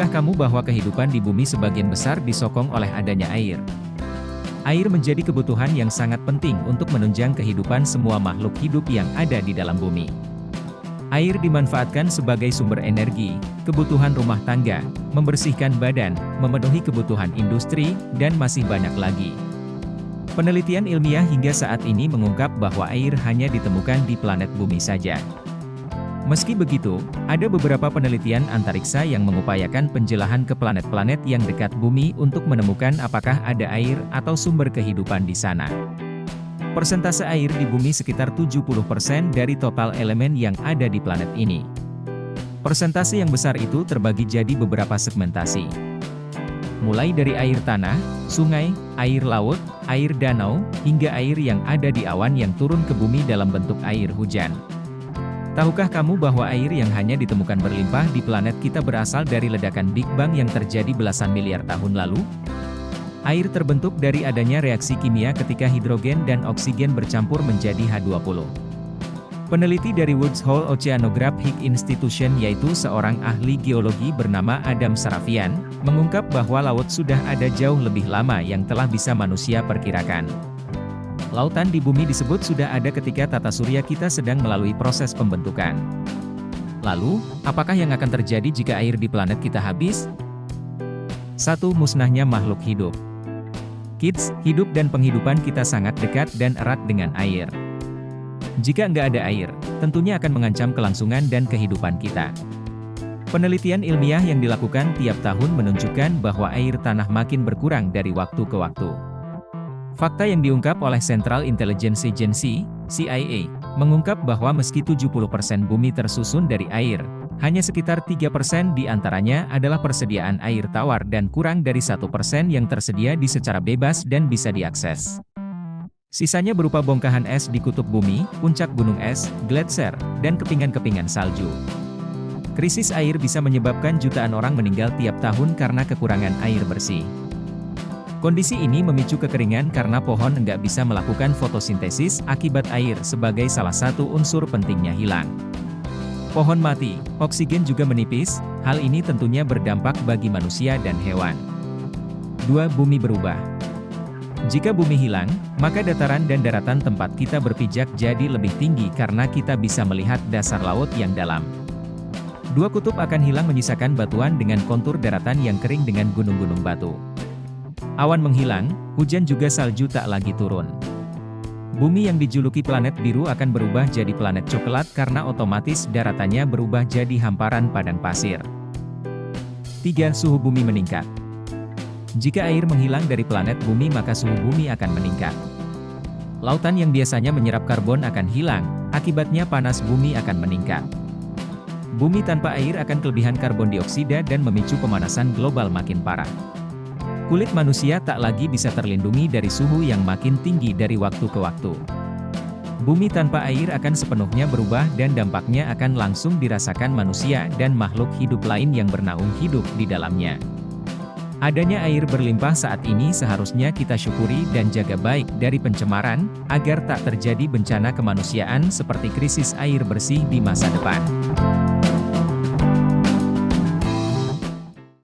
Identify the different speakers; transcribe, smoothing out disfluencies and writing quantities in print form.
Speaker 1: Tahukah kamu bahwa kehidupan di bumi sebagian besar disokong oleh adanya air? Air menjadi kebutuhan yang sangat penting untuk menunjang kehidupan semua makhluk hidup yang ada di dalam bumi. Air dimanfaatkan sebagai sumber energi, kebutuhan rumah tangga, membersihkan badan, memenuhi kebutuhan industri, dan masih banyak lagi. Penelitian ilmiah hingga saat ini mengungkap bahwa air hanya ditemukan di planet bumi saja. Meski begitu, ada beberapa penelitian antariksa yang mengupayakan penjelahan ke planet-planet yang dekat bumi untuk menemukan apakah ada air atau sumber kehidupan di sana. Persentase air di bumi sekitar 70% dari total elemen yang ada di planet ini. Persentase yang besar itu terbagi jadi beberapa segmentasi. Mulai dari air tanah, sungai, air laut, air danau, hingga air yang ada di awan yang turun ke bumi dalam bentuk air hujan. Tahukah kamu bahwa air yang hanya ditemukan berlimpah di planet kita berasal dari ledakan Big Bang yang terjadi belasan miliar tahun lalu? Air terbentuk dari adanya reaksi kimia ketika hidrogen dan oksigen bercampur menjadi H20. Peneliti dari Woods Hole Oceanographic Institution yaitu seorang ahli geologi bernama Adam Sarafian, mengungkap bahwa laut sudah ada jauh lebih lama yang telah bisa manusia perkirakan. Lautan di bumi disebut sudah ada ketika tata surya kita sedang melalui proses pembentukan. Lalu, apakah yang akan terjadi jika air di planet kita habis? 1. Musnahnya makhluk hidup. Kids, hidup dan penghidupan kita sangat dekat dan erat dengan air. Jika nggak ada air, tentunya akan mengancam kelangsungan dan kehidupan kita. Penelitian ilmiah yang dilakukan tiap tahun menunjukkan bahwa air tanah makin berkurang dari waktu ke waktu. Fakta yang diungkap oleh Central Intelligence Agency, CIA, mengungkap bahwa meski 70% bumi tersusun dari air, hanya sekitar 3% di antaranya adalah persediaan air tawar dan kurang dari 1% yang tersedia secara bebas dan bisa diakses. Sisanya berupa bongkahan es di kutub bumi, puncak gunung es, gletser, dan kepingan-kepingan salju. Krisis air bisa menyebabkan jutaan orang meninggal tiap tahun karena kekurangan air bersih. Kondisi ini memicu kekeringan karena pohon enggak bisa melakukan fotosintesis akibat air sebagai salah satu unsur pentingnya hilang. Pohon mati, oksigen juga menipis, hal ini tentunya berdampak bagi manusia dan hewan. 2. Bumi berubah. Jika bumi hilang, maka dataran dan daratan tempat kita berpijak jadi lebih tinggi karena kita bisa melihat dasar laut yang dalam. 2 kutub akan hilang menyisakan batuan dengan kontur daratan yang kering dengan gunung-gunung batu. Awan menghilang, hujan juga salju tak lagi turun. Bumi yang dijuluki planet biru akan berubah jadi planet coklat karena otomatis daratannya berubah jadi hamparan padang pasir. 3. Suhu bumi meningkat. Jika air menghilang dari planet bumi maka suhu bumi akan meningkat. Lautan yang biasanya menyerap karbon akan hilang, akibatnya panas bumi akan meningkat. Bumi tanpa air akan kelebihan karbon dioksida dan memicu pemanasan global makin parah. Kulit manusia tak lagi bisa terlindungi dari suhu yang makin tinggi dari waktu ke waktu. Bumi tanpa air akan sepenuhnya berubah dan dampaknya akan langsung dirasakan manusia dan makhluk hidup lain yang bernaung hidup di dalamnya. Adanya air berlimpah saat ini seharusnya kita syukuri dan jaga baik dari pencemaran, agar tak terjadi bencana kemanusiaan seperti krisis air bersih di masa depan.